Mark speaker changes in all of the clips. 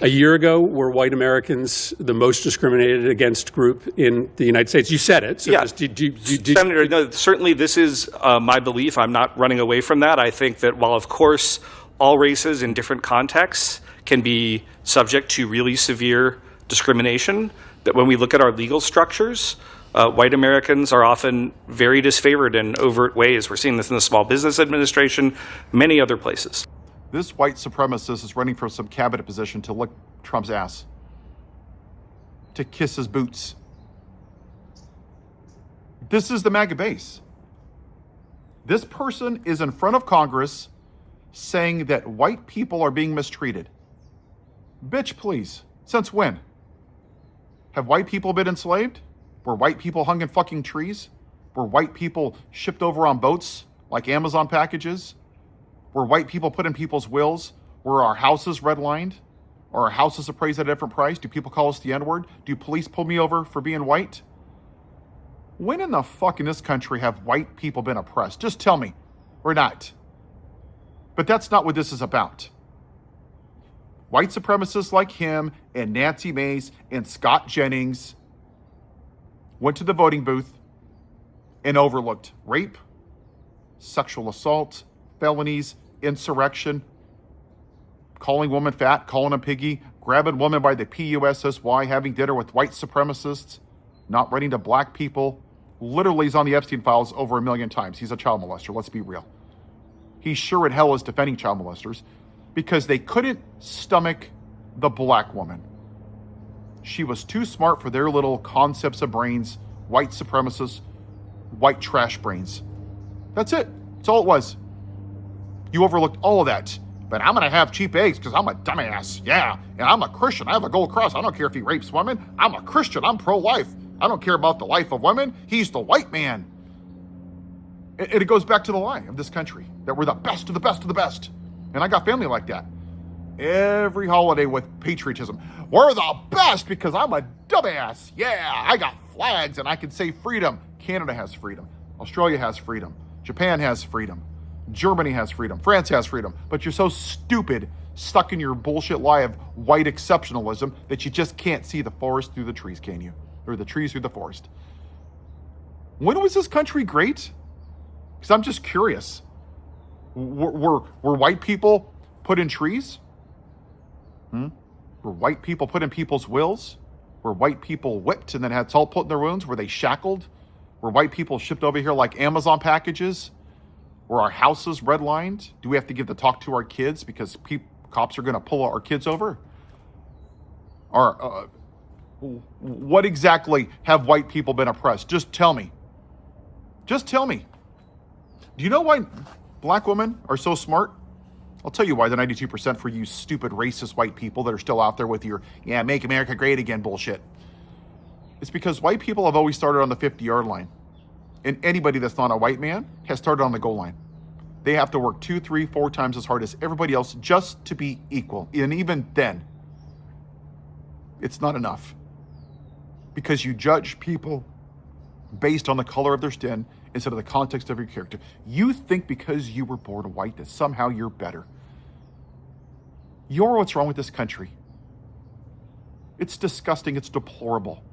Speaker 1: A year ago, were white Americans the most discriminated against group in the United States? You said it. So
Speaker 2: yeah.
Speaker 1: Senator,
Speaker 2: no, certainly this is my belief. I'm not running away from that. I think that while, of course, all races in different contexts can be subject to really severe discrimination, that when we look at our legal structures, white Americans are often very disfavored in overt ways. We're seeing this in the Small Business Administration, many other places.
Speaker 3: This white supremacist is running for some cabinet position to lick Trump's ass, to kiss his boots. This is the MAGA base. This person is in front of Congress saying that white people are being mistreated. Bitch, please. Since when? Have white people been enslaved? Were white people hung in fucking trees? Were white people shipped over on boats like Amazon packages? Were white people put in people's wills? Were our houses redlined? Are our houses appraised at a different price? Do people call us the N-word? Do police pull me over for being white? When in the fuck in this country have white people been oppressed? Just tell me. Or not. But that's not what this is about. White supremacists like him and Nancy Mace and Scott Jennings went to the voting booth and overlooked rape, sexual assault, felonies, insurrection, calling women fat, calling them piggy, grabbing women by the PUSSY, having dinner with white supremacists, not writing to black people. Literally, he's on the Epstein files over 1 million times. He's a child molester, let's be real. He sure in hell is defending child molesters because they couldn't stomach the black woman. She was too smart for their little concepts of brains, white supremacists, white trash brains. That's it. That's all it was. You overlooked all of that. But I'm going to have cheap eggs because I'm a dumbass. Yeah. And I'm a Christian. I have a gold cross. I don't care if he rapes women. I'm a Christian. I'm pro-life. I don't care about the life of women. He's the white man. And it goes back to the lie of this country, that we're the best of the best of the best. And I got family like that. Every holiday with patriotism. We're the best because I'm a dumbass. Yeah, I got flags and I can say freedom. Canada has freedom. Australia has freedom. Japan has freedom. Germany has freedom. France has freedom. But you're so stupid, stuck in your bullshit lie of white exceptionalism that you just can't see the forest through the trees, can you? Or the trees through the forest. When was this country great? Because I'm just curious. Were white people put in trees? Were white people put in people's wills? Were white people whipped and then had salt put in their wounds? Were they shackled? Were white people shipped over here like Amazon packages? Were our houses redlined? Do we have to give the talk to our kids because cops are going to pull our kids over? Or what exactly have white people been oppressed? Just tell me. Just tell me. Do you know why black women are so smart? I'll tell you why, the 92% for you stupid racist white people that are still out there with your, yeah, make America great again bullshit. It's because white people have always started on the 50-yard line. And anybody that's not a white man has started on the goal line. They have to work 2, 3, 4 times as hard as everybody else just to be equal. And even then, it's not enough. Because you judge people based on the color of their skin instead of the context of your character. You think because you were born white that somehow you're better. You're what's wrong with this country. It's disgusting. It's deplorable.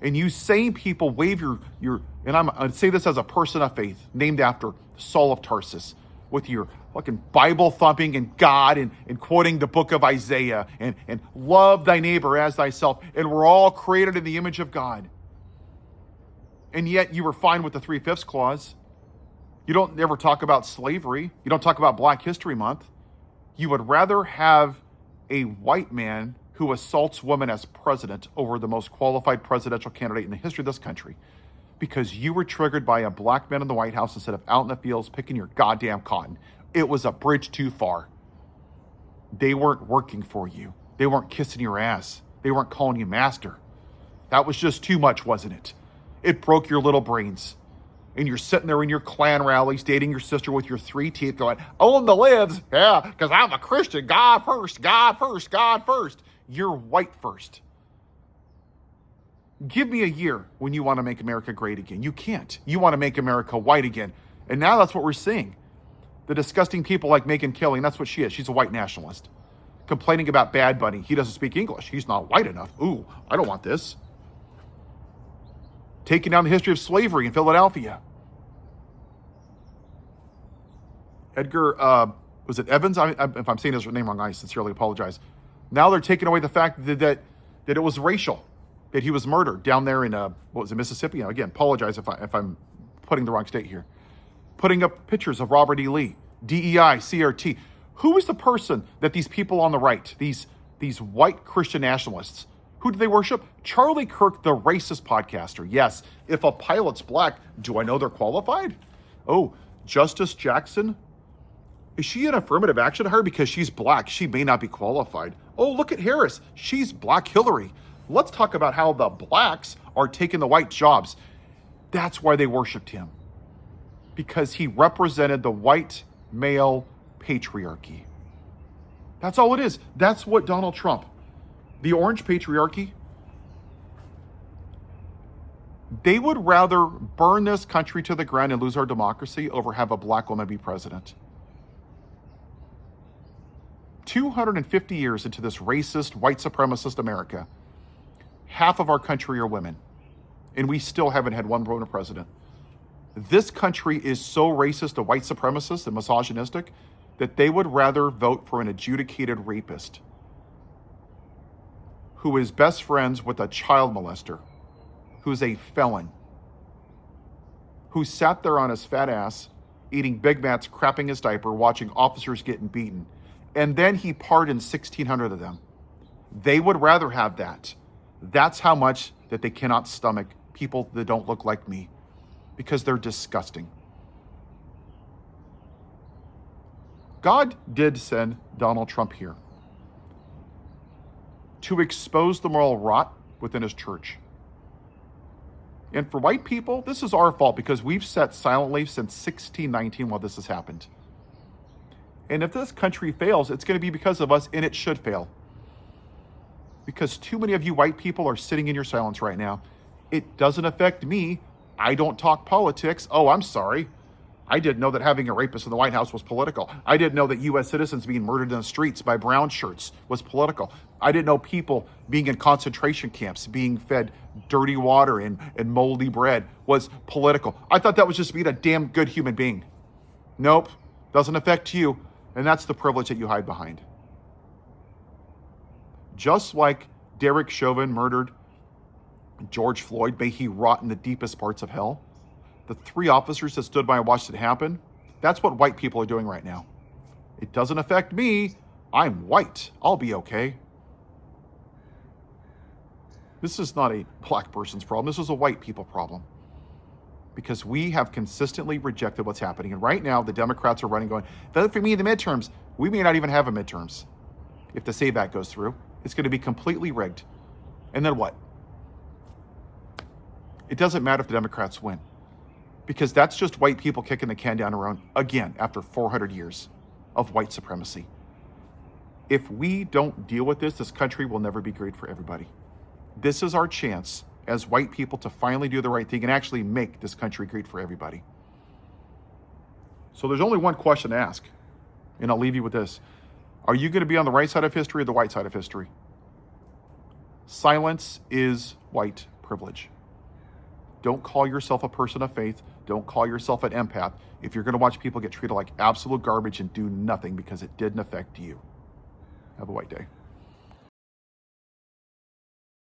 Speaker 3: And you sane people wave your and I say this as a person of faith, named after Saul of Tarsus, with your fucking Bible thumping and God and quoting the book of Isaiah and love thy neighbor as thyself. And we're all created in the image of God. And yet you were fine with the 3/5 clause. You don't ever talk about slavery. You don't talk about Black History Month. You would rather have a white man who assaults women as president over the most qualified presidential candidate in the history of this country because you were triggered by a black man in the White House instead of out in the fields picking your goddamn cotton. It was a bridge too far. They weren't working for you. They weren't kissing your ass. They weren't calling you master. That was just too much, wasn't it? It broke your little brains. And you're sitting there in your Klan rallies, dating your sister with your 3 teeth going, own the libs. Yeah, because I'm a Christian. God first, God first, God first. You're white first. Give me a year when you want to make America great again. You can't. You want to make America white again. And now that's what we're seeing. The disgusting people like Megyn Kelly, and that's what she is. She's a white nationalist. complaining about Bad Bunny. He doesn't speak English. He's not white enough. Ooh, I don't want this. Taking down the history of slavery in Philadelphia. Edgar, was it Evans? If I'm saying his name wrong, I sincerely apologize. Now they're taking away the fact that it was racial, that he was murdered down there in, Mississippi? Again, apologize if I'm putting the wrong state here. Putting up pictures of Robert E. Lee, DEI, CRT. Who is the person that these people on the right, these white Christian nationalists, who do they worship? Charlie Kirk, the racist podcaster. Yes, if a pilot's black, do I know they're qualified? Oh, Justice Jackson? Is she an affirmative action hire because she's black? She may not be qualified. Oh, look at Harris. She's Black Hillary. Let's talk about how the blacks are taking the white jobs. That's why they worshiped him. Because he represented the white male patriarchy. That's all it is. That's what Donald Trump, the orange patriarchy, they would rather burn this country to the ground and lose our democracy over have a black woman be president. 250 years into this racist, white supremacist America, half of our country are women, and we still haven't had one woman president. This country is so racist and white supremacist and misogynistic that they would rather vote for an adjudicated rapist who is best friends with a child molester, who's a felon, who sat there on his fat ass, eating Big Macs, crapping his diaper, watching officers getting beaten. And then he pardoned 1,600 of them. They would rather have that. That's how much that they cannot stomach people that don't look like me, because they're disgusting. God did send Donald Trump here to expose the moral rot within his church. And for white people, this is our fault because we've sat silently since 1619 while this has happened. And if this country fails, it's going to be because of us, and it should fail. Because too many of you white people are sitting in your silence right now. It doesn't affect me. I don't talk politics. Oh, I'm sorry. I didn't know that having a rapist in the White House was political. I didn't know that U.S. citizens being murdered in the streets by brown shirts was political. I didn't know people being in concentration camps, being fed dirty water and moldy bread was political. I thought that was just being a damn good human being. Nope, doesn't affect you. And that's the privilege that you hide behind. Just like Derek Chauvin murdered George Floyd, may he rot in the deepest parts of hell. The 3 officers that stood by and watched it happen, that's what white people are doing right now. It doesn't affect me. I'm white. I'll be okay. This is not a black person's problem. This is a white people problem. Because we have consistently rejected what's happening. And right now, the Democrats are running going, vote for me in the midterms. We may not even have a midterms. If the SAVE Act goes through, it's going to be completely rigged. And then what? It doesn't matter if the Democrats win. Because that's just white people kicking the can down the road again after 400 years of white supremacy. If we don't deal with this country will never be great for everybody. This is our chance as white people to finally do the right thing and actually make this country great for everybody. So there's only one question to ask, and I'll leave you with this. Are you going to be on the right side of history or the white side of history? Silence is white privilege. Don't call yourself a person of faith. Don't call yourself an empath if you're going to watch people get treated like absolute garbage and do nothing because it didn't affect you. Have a white day.